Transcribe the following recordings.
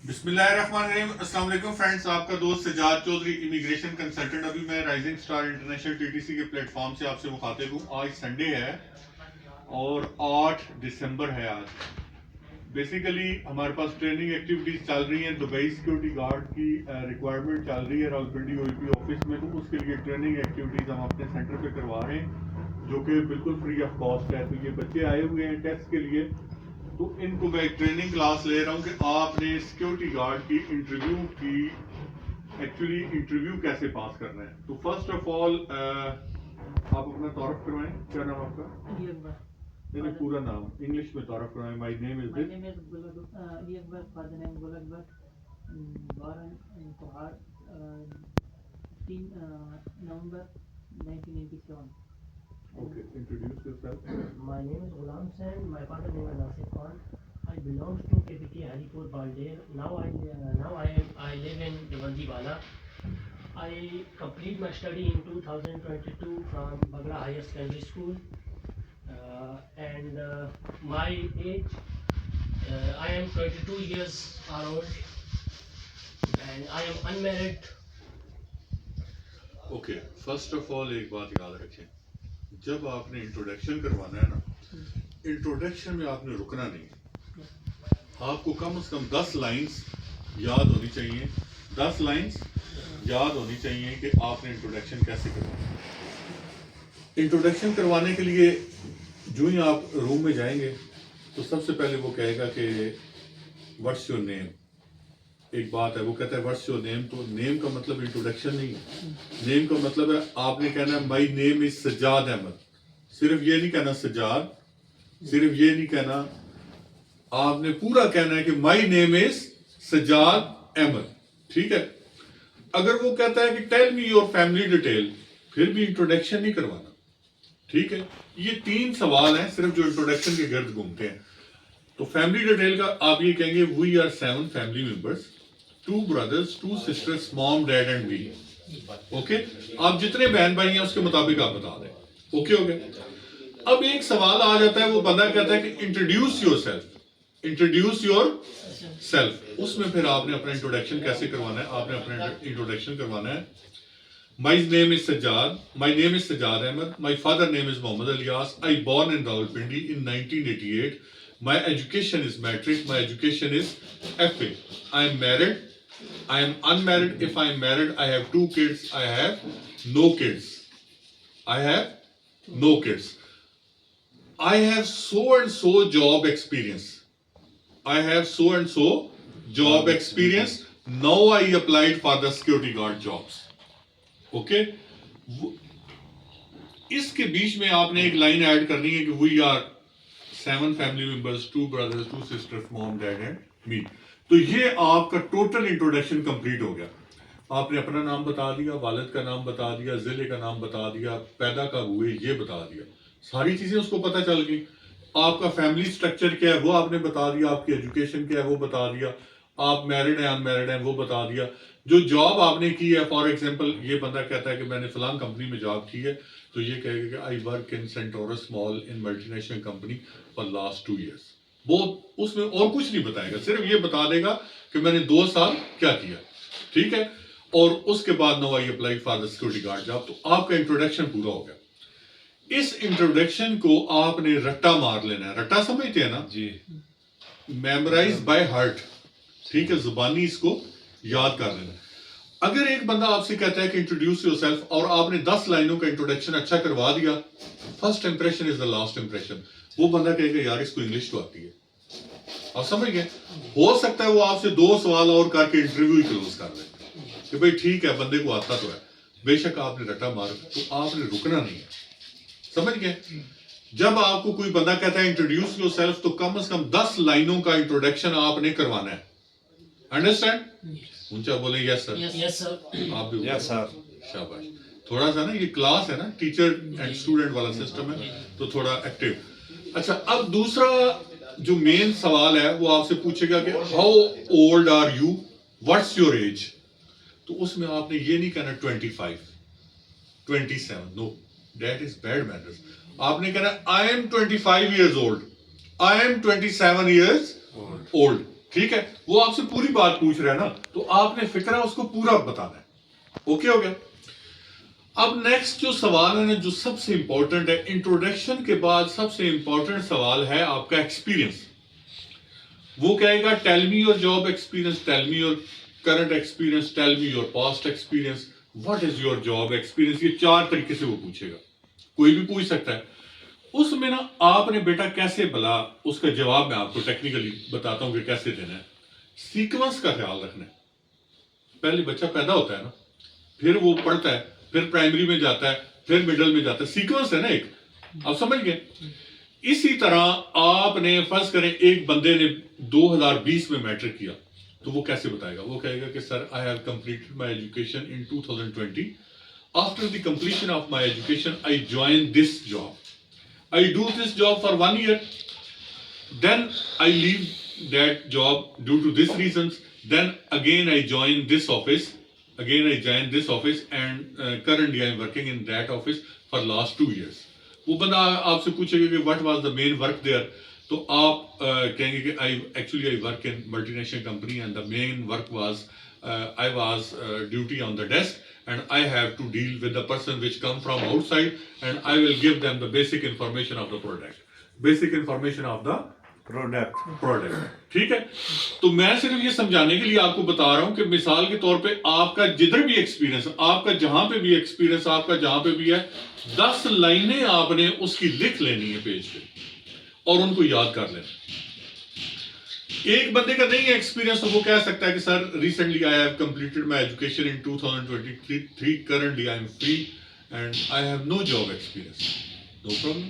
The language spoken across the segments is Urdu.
بسم اللہ الرحمن الرحیم. السلام علیکم فرینڈس, آپ کا دوست سجاد چودھری امیگریشن کنسلٹنٹ. ابھی میں rising star international T T C کے پلیٹ فارم سے آپ سے مخاطب ہوں. آج سنڈے ہے اور 8 دسمبر ہے. آج بیسیکلی ہمارے پاس ٹریننگ ایکٹیویٹیز چل رہی ہیں. دبئی سیکورٹی گارڈ کی ریکوائرمنٹ چل رہی ہے راولپنڈی او پی آفس میں, تو اس کے لیے ٹریننگ ایکٹیویٹیز ہم اپنے سینٹر پہ کروا رہے ہیں جو کہ بالکل فری آف کاسٹ ہے. تو یہ بچے آئے ہوئے ہیں ٹیسٹ کے لیے, تو ان کو میں ایک ٹریننگ کلاس لے رہا ہوں کہ آپ نے سیکورٹی گارڈ کی ایکچولی انٹرویو کیسے پاس کرنا ہے. تو فرسٹ آف آل آپ اپنا تعارف کروائیں. کیا نام آپ کا؟ میرا پورا نام انگلش میں تعارف کروائیں. My name is Ali Akbar, father name Gul Akbar, born in Kohar, 15 November 1997. Okay, introduce yourself. My name is Ghulam Hussain. My father name is Nasir Khan. I belong to KPT Haripur Baldale. Now I live in Devandi Wala. I complete my study in 2022 from Bagla Higher Secondary School. And my age, I am 22 years old, and I am unmarried. Okay, first of all ایک بات یاد رکھیں, جب آپ نے انٹروڈکشن کروانا ہے نا, انٹروڈکشن میں آپ نے رکنا نہیں. آپ کو کم از کم 10 لائنز یاد ہونی چاہیے. 10 لائنز یاد ہونی چاہیے کہ آپ نے انٹروڈکشن کیسے کروانا ہے. انٹروڈکشن کروانے کے لیے جو ہی آپ روم میں جائیں گے تو سب سے پہلے وہ کہے گا کہ واٹس یور نیم. ایک بات ہے, وہ کہتا ہے واٹس یور نیم. تو نیم کا مطلب انٹروڈکشن نہیں ہے. نیم کا مطلب ہے آپ نے کہنا ہے مائی نیم از سجاد احمد. صرف یہ نہیں کہنا سجاد, صرف یہ نہیں کہنا, آپ نے پورا کہنا ہے کہ مائی نیم از سجاد احمد. ٹھیک ہے. اگر وہ کہتا ہے کہ tell me your family detail, پھر بھی انٹروڈکشن نہیں کروانا. ٹھیک ہے. یہ 3 سوال ہیں صرف جو انٹروڈکشن کے گرد گھومتے ہیں. تو فیملی ڈیٹیل کا آپ یہ کہیں گے we are 7 family members, 2 brothers, 2 sisters, mom, dad and me. Okay, آپ جتنے بہن بھائی ہیں اس کے مطابق آپ بتا دیں. اوکے ہو گیا. اب ایک سوال آ جاتا ہے, وہ بندہ کہتا ہے کہ introduce yourself. Introduce yourself. اس میں پھر آپ نے اپنا انٹروڈکشن کیسے کروانا ہے. آپ نے اپنا انٹروڈکشن کروانا ہے My name is Sajjad Ahmed. My father name is Mohammad Alyas. I born in Rawalpindi in 1988. My education is metric. My education is FA. I am married. I am unmarried. If I am married, I have 2 kids. I have no kids. I have no kids. I have so and so job experience. I have so and so job experience. Now I applied for the security guard jobs. Okay. اس کے بیچ میں آپ نے ایک لائن ایڈ کرنی ہے کہ we are 7 family members, 2 brothers, 2 sisters, mom, dad and me. تو یہ آپ کا ٹوٹل انٹروڈکشن کمپلیٹ ہو گیا. آپ نے اپنا نام بتا دیا, والد کا نام بتا دیا, ضلع کا نام بتا دیا, پیدا کب ہوئے یہ بتا دیا, ساری چیزیں اس کو پتہ چل گئی. آپ کا فیملی سٹرکچر کیا ہے وہ آپ نے بتا دیا, آپ کی ایجوکیشن کیا ہے وہ بتا دیا, آپ میرڈ ہیں ان میرڈ ہیں وہ بتا دیا. جو جاب آپ نے کی ہے, فار ایگزامپل یہ بندہ کہتا ہے کہ میں نے فلاں کمپنی میں جاب کی ہے, تو یہ کہے گا کہ I work in سینٹورس mall in multi national company for last 2 years. وہ اس میں اور کچھ نہیں بتائے گا, صرف یہ بتا دے گا کہ میں نے 2 سال کیا کیا. ٹھیک ہے. اور اس کے بعد now I apply for the security guard job. تو آپ کا انٹروڈکشن پورا ہو گیا. اس انٹروڈکشن کو آپ نے رٹا مار لینا ہے. رٹا سمجھتے ہیں نا جی, میمورائز بائی ہارٹ. ٹھیک ہے, زبانی اس کو یاد کر لینا. اگر ایک بندہ آپ سے کہتا ہے کہ انٹروڈیوس یور سیلف, اور آپ نے 10 لائنوں کا انٹروڈکشن اچھا کروا دیا, first impression is the last impression. وہ بندہ کہے گا یار اس کو انگلش تو آتی ہے. آپ سمجھ گئے. ہو سکتا ہے وہ آپ سے 2 سوال اور کر کے انٹرویو ہی کلوز کر لیں کہ بھائی ٹھیک ہے بندے کو آتا تو ہے. بے شک آپ نے رٹا مار, تو آپ نے رکنا نہیں ہے. سمجھ گئے. جب آپ کو کوئی بندہ کہتا ہے انٹروڈیوس یور سیلف, تو کم از کم 10 لائنوں کا انٹروڈکشن آپ نے کروانا ہے. انڈرسٹینڈ. اونچا بولے یس سر. Yes, sir. آپ بھی یس سر. شاباش. تھوڑا سا نا یہ کلاس ہے نا, ٹیچر اینڈ اسٹوڈنٹ والا سسٹم ہے, تو تھوڑا ایکٹیو. اچھا, اب دوسرا جو مین سوال ہے وہ آپ سے پوچھے گا کہ how old are you, what's your age. تو اس میں آپ نے یہ نہیں کہنا 25, 27. نو, دیٹ از بیڈ مینرز. آپ نے کہنا I am 25 years old. I am 27 years old. ٹھیک ہے, وہ آپ سے پوری بات پوچھ رہا ہے نا, تو آپ نے فکرہ اس کو پورا بتانا ہے. اوکے ہو گیا. اب نیکسٹ جو سوال ہے نا, جو سب سے امپورٹنٹ ہے, انٹروڈکشن کے بعد سب سے امپورٹنٹ سوال ہے آپ کا ایکسپیرینس. وہ کہے گا tell me your job experience, tell me your current experience, tell me your past experience, what is your job experience. یہ 4 طریقے سے وہ پوچھے گا, کوئی بھی پوچھ سکتا ہے. اس میں نا آپ نے بیٹا کیسے بلا, اس کا جواب میں آپ کو ٹیکنیکلی بتاتا ہوں کہ کیسے دینا ہے. سیکوینس کا خیال رکھنا ہے. پہلے بچہ پیدا ہوتا ہے نا, پھر وہ پڑھتا ہے, پھر پرائمری میں جاتا ہے, پھر مڈل میں جاتا ہے. سیکوینس ہے نا ایک, آپ سمجھ گئے. اسی طرح آپ نے فرض کریں ایک بندے نے 2020 میں میٹرک کیا, تو وہ کیسے بتائے گا. وہ کہے گا کہ sir I have completed my education in 2020. After the completion of my education I join this job. I do this job for 1 year, then I leave that job due to these reasons, then again I join this office, and currently I am working in that office for last 2 years. وہ بندہ آپ سے پوچھے گا کہ what was the main work there, تو آپ کہیں گے کہ I work in multinational company and the main work was I was duty on the desk, and I have to deal with the person which come from outside, and I will give them the basic information of the product. ٹھیک ہے. تو میں صرف یہ سمجھانے کے لیے آپ کو بتا رہا ہوں کہ مثال کے طور پہ آپ کا جدھر بھی ایکسپیرینس, آپ کا جہاں پہ بھی ایکسپیرینس, آپ کا جہاں پہ بھی ہے, 10 لائنیں آپ نے اس کی لکھ لینی ہے پیج پہ, اور ان کو یاد کر لینا. ایک بندے کا نہیں ہے ایکسپیرینس, تو وہ کہہ سکتا ہے کہ sir recently I have completed my education in 2023, currently I am free and I have no job experience. No problem,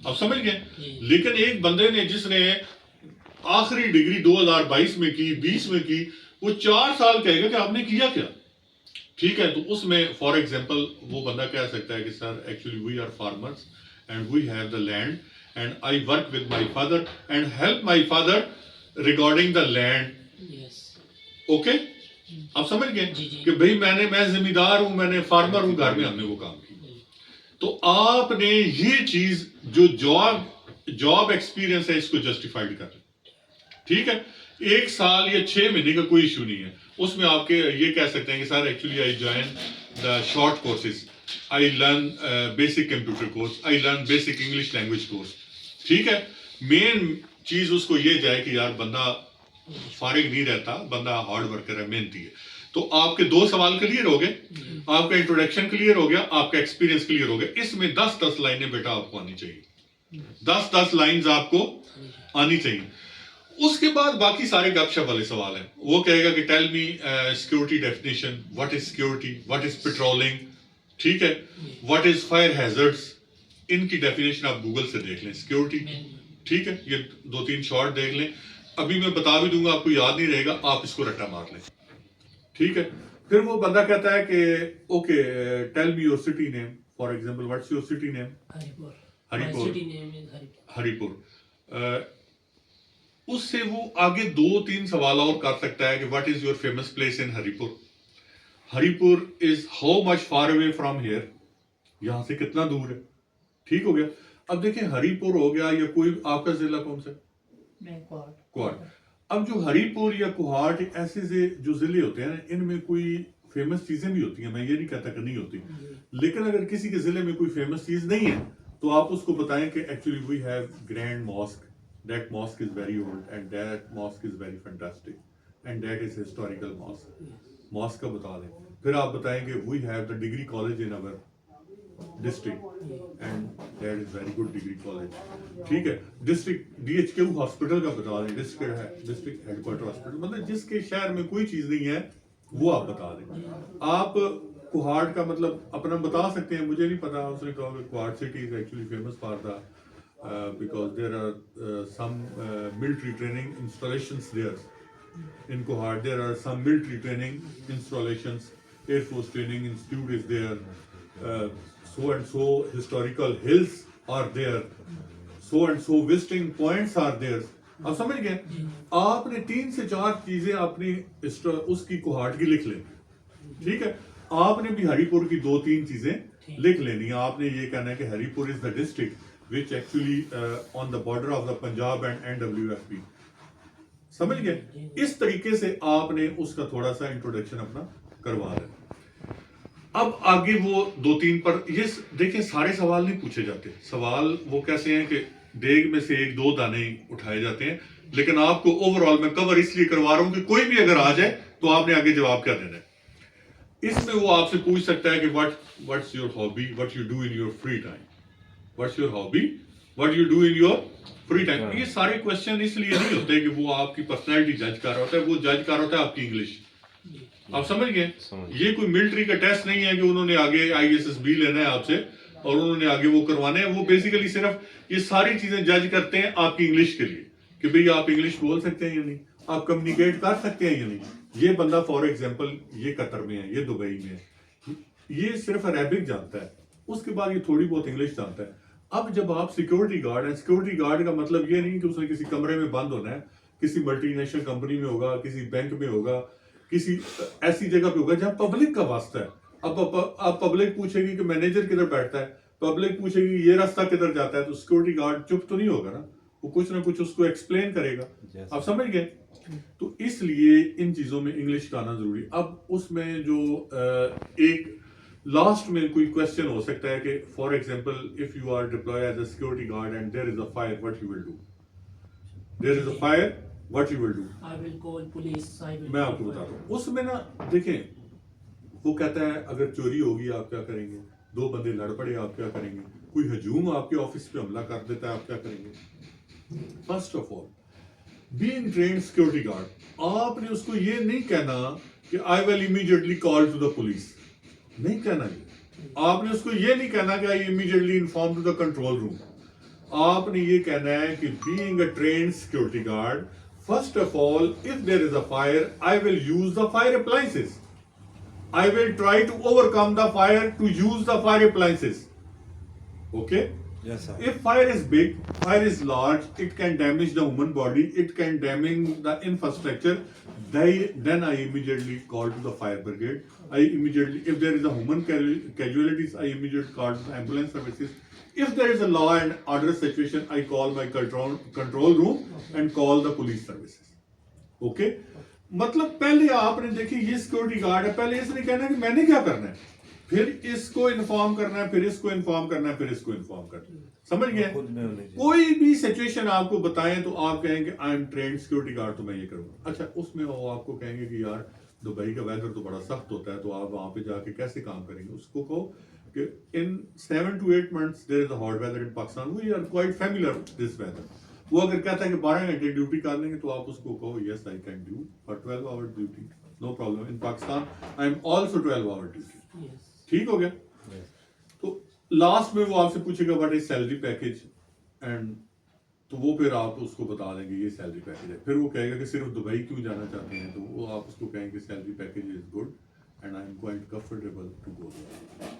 آپ سمجھ گئے. لیکن ایک بندے نے جس نے آخری ڈگری 2022 میں کی, 20 میں کی, وہ 4 سال کہے گا کہ آپ نے کیا کیا. ٹھیک ہے, تو اس میں فار ایگزامپل وہ بندہ کہہ سکتا ہے کہ sir actually we are farmers and we have the land and I work with my father and help my father regarding the land. Okay, آپ سمجھ گئے کہ بھائی میں زمیندار ہوں, میں نے فارمر ہوں, گھر میں ہم نے وہ کام کیا. تو آپ نے یہ چیز جو جاب ایکسپیرینس ہے اس کو جسٹیفائڈ کر لیں. ٹھیک ہے, 1 سال یا 6 مہینے کا کوئی ایشو نہیں ہے. اس میں آپ کے یہ کہہ سکتے ہیں کہ sir actually I join the short courses, I learn basic computer course, I learn basic English language course. ٹھیک ہے, مین چیز اس کو یہ جائے کہ یار بندہ فارغ نہیں رہتا, بندہ ہارڈ ورکر ہے, محنتی ہے. تو آپ کے 2 سوال کلیئر ہو گئے, آپ کا انٹروڈکشن کلیئر ہو گیا, آپ کا ایکسپیرینس کلیئر ہو گیا. اس میں 10 لائنیں بیٹا آپ کو آنی چاہیے, 10 لائنز آپ کو آنی چاہیے. اس کے بعد باقی سارے گپ شپ والے سوال ہیں. وہ کہے گا کہ tell me security definition, what is security, what is patrolling. ٹھیک ہے, واٹ از فائر ہیزرڈس. ان کی ڈیفینیشن آپ گوگل سے دیکھ لیں, سیکورٹی. ٹھیک ہے, یہ 2-3 شارٹ دیکھ لیں. ابھی میں بتا بھی دوں گا, آپ کو یاد نہیں رہے گا, آپ اس کو رٹا مار لیں. ٹھیک ہے, پھر وہ بندہ کہتا ہے کہ okay tell me your city name, for example what's your city name. Haripur. اس سے وہ آگے 2-3 سوال اور کر سکتا ہے کہ what is your famous place in Haripur. Haripur is how much far away from here, یہاں سے کتنا دور ہے. ٹھیک ہو گیا. اب دیکھیں ہری پور ہو گیا, یا کوئی آپ کا ضلع کون سا ہے, کوہاٹ. اب جو ہری پور یا کوہاٹ ایسے سے جو ضلع ہوتے ہیں ان میں کوئی فیمس چیزیں بھی ہوتی ہیں, میں یہ نہیں کہتا کہ نہیں ہوتی, لیکن اگر کسی کے ضلع میں کوئی فیمس چیز نہیں ہے تو آپ اس کو بتائیں کہ actually we have grand mosque, that mosque is very old and that mosque is very fantastic and that is historical mosque. Mosque کا بتا دیں. پھر آپ بتائیں کہ we have the degree college in our district and that is very good degree college. ٹھیک ہے, ڈسٹرکٹ DHQ ہاسپٹل کا بتا دیں, ڈسٹرکٹ ہیڈ کوارٹر ہاسپٹل, مطلب جس کے شہر میں کوئی چیز نہیں ہے وہ آپ بتا دیں. آپ کوہاٹ کا مطلب اپنا بتا سکتے ہیں, مجھے نہیں پتا. اس نے کہا کہ Kohat city is actually famous for the because there are some military training installations there in Kohat. There are some military training installations, Air Force Training Institute is there, so and so historical hills are there, so and so visiting points are there. آپ سمجھ گئے. آپ نے 3 سے 4 چیزیں اپنی اس کی کوہاٹ کی لکھ لیں. ٹھیک ہے, آپ نے بھی ہری پور کی 2-3 چیزیں لکھ لینی ہیں. آپ نے یہ کہنا ہے کہ Haripur is the district which actually on the border of the Punjab and NWFP. سمجھ گئے؟ اس طریقے سے آپ نے اس کا تھوڑا سا انٹروڈکشن اپنا کروا لیا. اب آگے وہ 2-3 پر یہ دیکھیں سارے سوال نہیں پوچھے جاتے. سوال وہ کیسے ہیں کہ دیگ میں سے 1-2 دانے اٹھائے جاتے ہیں, لیکن آپ کو اوور آل میں کور اس لیے کروا رہا ہوں کہ کوئی بھی اگر آ جائے تو آپ نے آگے جواب کیا دینا ہے. اس میں وہ آپ سے پوچھ سکتا ہے کہ what's your hobby, what you do in your free time, what's your hobby, what you do in your free time. یہ سارے کوشچن اس لیے نہیں ہوتے کہ وہ آپ کی پرسنالٹی جج کر رہا ہوتا ہے, وہ جج کر رہا ہوتا ہے آپ کی انگلش. آپ سمجھ گئے؟ یہ کوئی ملٹری کا ٹیسٹ نہیں ہے کہ انہوں نے آگے ISSB لینا ہے آپ سے اور انہوں نے آگے وہ کروانے ہیں. وہ بیسیکلی صرف یہ ساری چیزیں جج کرتے ہیں آپ کی انگلش کے لیے کہ بھئی آپ انگلش بول سکتے ہیں یا نہیں, آپ کمیونیکیٹ کر سکتے ہیں یا نہیں. یہ بندہ فار ایگزامپل یہ قطر میں ہے, یہ دبئی میں ہے, یہ صرف عربک جانتا ہے, اس کے بعد یہ تھوڑی بہت انگلش جانتا ہے. اب جب آپ سیکورٹی گارڈ ہیں, سیکورٹی گارڈ کا مطلب یہ نہیں کہ اس نے کسی کمرے میں بند ہونا ہے, کسی ملٹی نیشنل کمپنی میں ہوگا, کسی بینک میں ہوگا, کسی ایسی جگہ پہ ہوگا جہاں پبلک کا واسطہ ہے. اب پبلک پوچھے گی کہ مینیجر کدھر بیٹھتا ہے, پبلک پوچھے گی یہ راستہ کدھر جاتا ہے, تو سیکورٹی گارڈ چپ تو نہیں ہوگا نا, وہ کچھ نہ کچھ اس کو ایکسپلین کرے گا. آپ سمجھ گئے؟ تو اس لیے ان چیزوں میں انگلش کا آنا ضروری. اب اس میں جو ایک لاسٹ میں کوئی کوشچن ہو سکتا ہے کہ for example if you are deployed as a security guard and there is a fire, what you will do. There is a fire, what you will do. میں آپ کو بتاتا ہوں. اس میں نا دیکھیں وہ کہتا ہے اگر چوری ہوگی آپ کیا کریں گے, 2 بندے لڑ پڑے آپ کیا کریں گے, کوئی ہجوم آپ کے آفس پہ حملہ کر دیتا ہے آپ کیا کریں گے. First of all being trained security guard, آپ نے اس کو یہ نہیں کہنا کہ I will immediately call to the police, نہیں کہنا. یہ آپ نے اس کو یہ نہیں کہنا کہ I immediately inform to the control room. آپ نے یہ کہنا ہے کہ being a trained security guard, first of all if there is a fire I will use the fire appliances, I will try to overcome the fire to use the fire appliances. Okay? Yes, sir. If fire is big, fire is large, it can damage the human body, it can damage the infrastructure, then I immediately call to the fire brigade. I immediately, if there is a human casualties, I immediately call the ambulance services. If there is a law and order situation, I call my control room and call the police services. Okay? مطلب پہلے آپ نے دیکھی یہ سیکورٹی گارڈ ہے, پہلے اس نے کہنا کہ میں نے کیا کرنا ہے, پھر اس کو انفارم کرنا ہے, پھر اس کو انفارم کرنا ہے, پھر اس کو انفارم کرنا ہے. سمجھ گئے؟ کوئی بھی سچویشن آپ کو بتائیں تو آپ کہیں گے I am trained security guard تو میں یہ کروں گا. اچھا اس میں وہ آپ کو کہیں گے کہ یار دبئی کا ویدر تو بڑا سخت ہوتا ہے, تو آپ وہاں پہ جا کے کیسے کام کریں گے. اس کو کہو کہ in 7 to 8 months there is a hot weather in Pakistan, we are quite familiar with this weather. وہ اگر کہتا ہے کہ 12 گھنٹے ڈیوٹی کر لیں گے تو آپ اس کو کہو yes I can do for 12 hour duty, no problem. In Pakistan I am also 12 hour duty. ٹھیک ہو گیا. تو لاسٹ میں وہ آپ سے پوچھے گا what is salary package, and تو وہ پھر آپ اس کو بتا دیں گے یہ سیلری پیکج ہے. پھر وہ کہے گا کہ صرف دبئی کیوں جانا چاہتے ہیں, تو وہ آپ اس کو کہیں گے salary package is good and I am quite comfortable to go.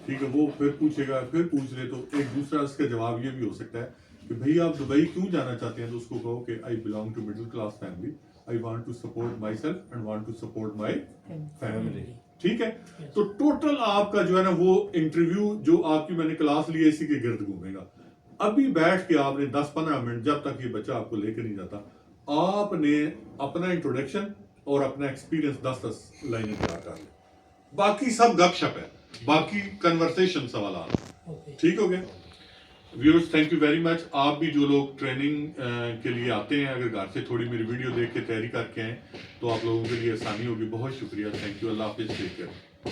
ٹھیک ہے. وہ پھر پوچھے گا, پھر پوچھ لے تو ایک دوسرا اس کا جواب یہ بھی ہو سکتا ہے کہ بھائی آپ دبئی کیوں جانا چاہتے ہیں, تو اس کو کہو کہ I belong to middle class family, I want to support myself and want to support my family. ٹھیک ہے. تو ٹوٹل آپ کا جو ہے نا وہ انٹرویو جو آپ کی میں نے کلاس لی ہے اسی کے گرد گھومے گا. ابھی بیٹھ کے آپ نے 10-15 منٹ جب تک یہ بچہ آپ کو لے کے نہیں جاتا, آپ نے اپنا انٹروڈکشن اور اپنا ایکسپیرینس 10 لائنیں تیار کر لیں. باقی سب گپ شپ ہے, باقی کنورسیشن سوالات. ٹھیک ہو گیا. Viewers thank you very much. آپ بھی جو لوگ ٹریننگ کے لیے آتے ہیں اگر گھر سے تھوڑی میری ویڈیو دیکھ کے تیاری کر کے آئیں تو آپ لوگوں کے لیے آسانی ہوگی. بہت شکریہ. Thank you. اللہ حافظ. Take care.